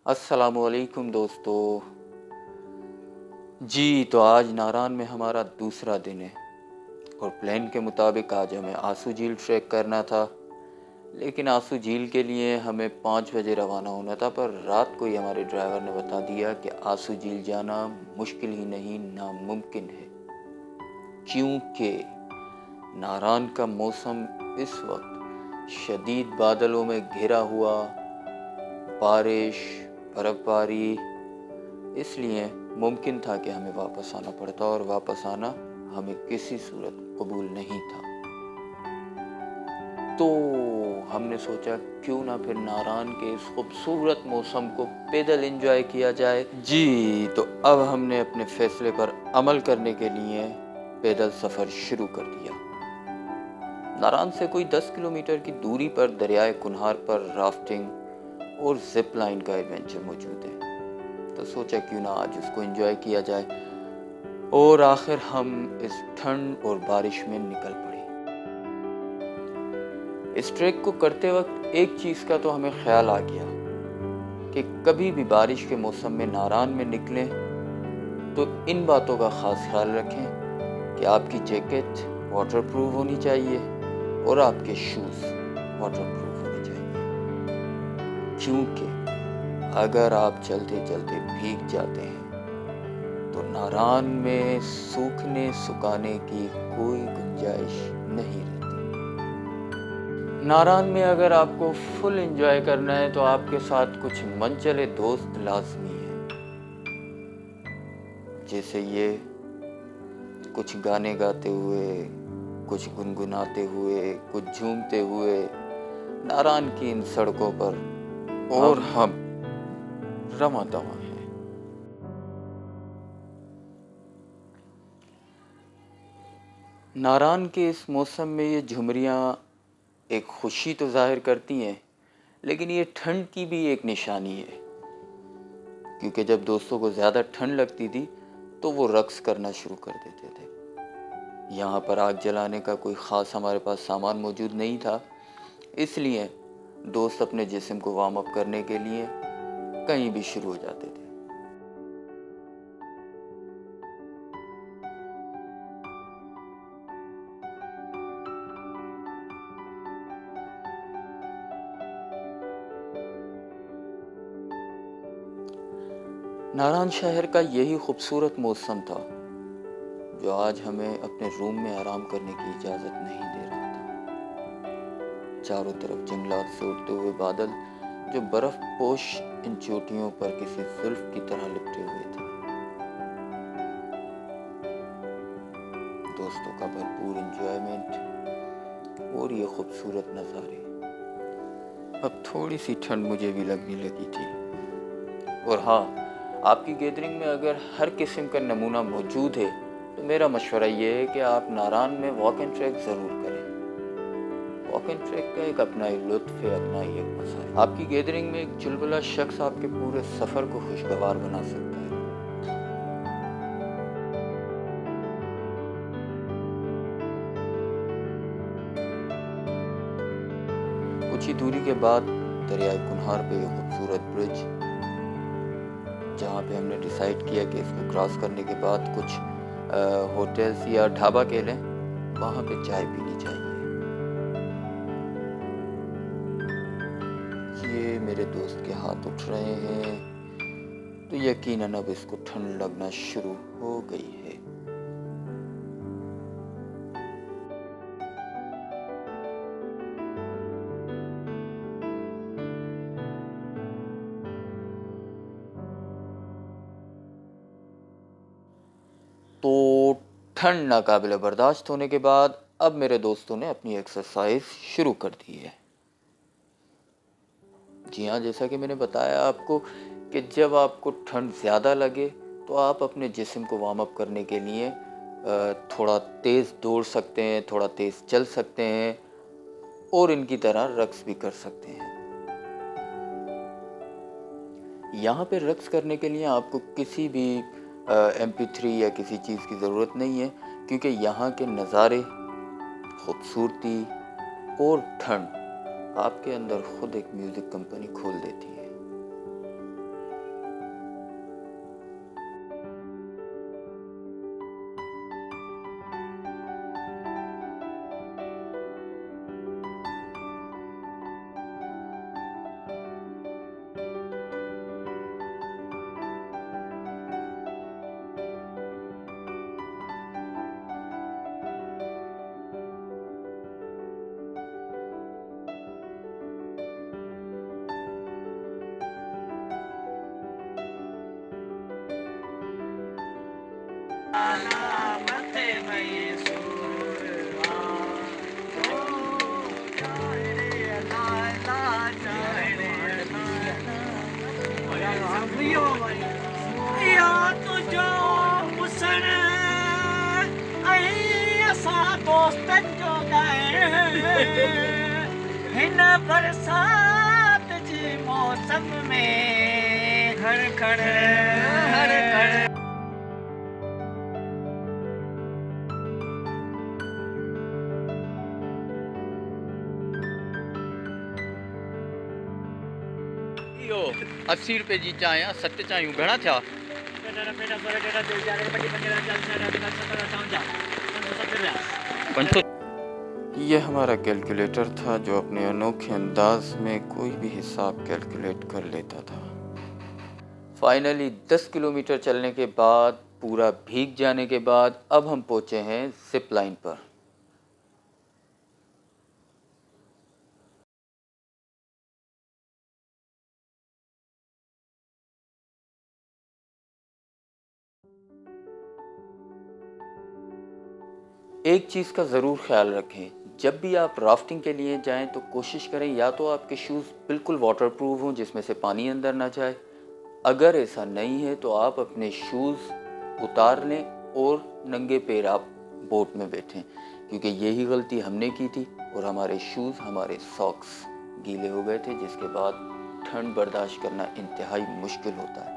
अस्सलामुअलैकुम दोस्तों। जी, तो आज नारान में हमारा दूसरा दिन है और प्लान के मुताबिक आज हमें आंसू झील ट्रैक करना था। लेकिन आंसू झील के लिए हमें 5 बजे रवाना होना था, पर रात को ही हमारे ड्राइवर ने बता दिया कि आंसू झील जाना मुश्किल ही नहीं नामुमकिन है, क्योंकि नारान का मौसम इस वक्त शदीद बादलों में घिरा हुआ, बारिश, बर्फबारी, इसलिए मुमकिन था कि हमें वापस आना पड़ता और वापस आना हमें किसी सूरत कबूल नहीं था। तो हमने सोचा क्यों ना फिर नारान के इस खूबसूरत मौसम को पैदल एंजॉय किया जाए। जी, तो अब हमने अपने फैसले पर अमल करने के लिए पैदल सफ़र शुरू कर दिया। नारान से कोई 10 किलोमीटर की दूरी पर दरियाए कुन्हार पर राफ्टिंग और जिप लाइन का एडवेंचर मौजूद है, तो सोचा क्यों ना आज उसको एंजॉय किया जाए। और आखिर हम इस ठंड और बारिश में निकल पड़े। इस ट्रैक को करते वक्त एक चीज़ का तो हमें ख्याल आ गया कि कभी भी बारिश के मौसम में नारान में निकलें तो इन बातों का ख़ास ख्याल रखें कि आपकी जैकेट वाटरप्रूफ होनी चाहिए और आपके शूज़ वाटरप्रूफ होने चाहिए, क्योंकि अगर आप चलते चलते भीग जाते हैं तो नारान में सूखने सुखाने की कोई गुंजाइश नहीं रहती। नारान में अगर आपको फुल एंजॉय करना है तो आपके साथ कुछ मनचले दोस्त लाजमी है, जैसे ये कुछ गाने गाते हुए, कुछ गुनगुनाते हुए, कुछ झूमते हुए नारान की इन सड़कों पर और हम रमा दवा हैं। नारान के इस मौसम में ये झुमरियाँ एक खुशी तो जाहिर करती हैं, लेकिन ये ठंड की भी एक निशानी है, क्योंकि जब दोस्तों को ज़्यादा ठंड लगती थी तो वो रक्स करना शुरू कर देते थे। यहाँ पर आग जलाने का कोई ख़ास हमारे पास सामान मौजूद नहीं था, इसलिए दोस्त अपने जिस्म को वार्म अप करने के लिए कहीं भी शुरू हो जाते थे। नारान शहर का यही खूबसूरत मौसम था जो आज हमें अपने रूम में आराम करने की इजाज़त नहीं दे रहा था। चारों तरफ जंगलात से उड़ते हुए बादल जो बर्फ पोश इन चोटियों पर किसी जुल्फ की तरह लिपटे हुए थे। दोस्तों का भरपूर एंजॉयमेंट और ये खूबसूरत नज़ारे। अब थोड़ी सी ठंड मुझे भी लगने लगी थी। और हाँ, आपकी गैदरिंग में अगर हर किस्म का नमूना मौजूद है तो मेरा मशवरा ये है कि आप नारान में वॉक एंड ट्रैक ज़रूर करें। वॉक एंड ट्रैक का एक अपना ही लुत्फ है, अपना ही एक मज़ा है। आपकी गैदरिंग में एक चुलबुला शख्स आपके पूरे सफ़र को खुशगवार बना सकता है। कुछ ही दूरी के बाद दरियाए कुन्हार पे ये खूबसूरत ब्रिज, जहाँ पे हमने डिसाइड किया कि इसको क्रॉस करने के बाद कुछ होटल्स या ढाबा कह लें, वहाँ पे चाय पीनी चाहिए। ये मेरे दोस्त के हाथ उठ रहे हैं, तो यकीनन अब इसको ठंड लगना शुरू हो गई है। तो ठंड नाकाबिले बर्दाश्त होने के बाद अब मेरे दोस्तों ने अपनी एक्सरसाइज शुरू कर दी है। जी हाँ, जैसा कि मैंने बताया आपको कि जब आपको ठंड ज़्यादा लगे तो आप अपने जिस्म को वार्म अप करने के लिए थोड़ा तेज़ दौड़ सकते हैं, थोड़ा तेज़ चल सकते हैं और इनकी तरह रक्स भी कर सकते हैं। यहाँ पे रक्स करने के लिए आपको किसी भी MP3 या किसी चीज़ की ज़रूरत नहीं है, क्योंकि यहाँ के नज़ारे, खूबसूरती और ठंड आपके अंदर खुद एक म्यूज़िक कंपनी खोल देती है। यो भाई या तुझो मुसण ऐं असां दोस्तनि जो ॻाइण हिन बरसात जी मौसम में हर खण हर खण इहो 80 रुपए जी चांहि आहे 7 चांहियूं घणा थिया? ये हमारा कैलकुलेटर था जो अपने अनोखे अंदाज में कोई भी हिसाब कैलकुलेट कर लेता था। फाइनली 10 किलोमीटर चलने के बाद, पूरा भीग जाने के बाद, अब हम पहुंचे हैं जिप लाइन पर। एक चीज़ का ज़रूर ख्याल रखें, जब भी आप राफ्टिंग के लिए जाएं तो कोशिश करें या तो आपके शूज़ बिल्कुल वाटरप्रूफ हों जिसमें से पानी अंदर ना जाए। अगर ऐसा नहीं है तो आप अपने शूज़ उतार लें और नंगे पैर आप बोट में बैठें, क्योंकि यही गलती हमने की थी और हमारे शूज़, हमारे सॉक्स गीले हो गए थे, जिसके बाद ठंड बर्दाश्त करना इंतहाई मुश्किल होता है।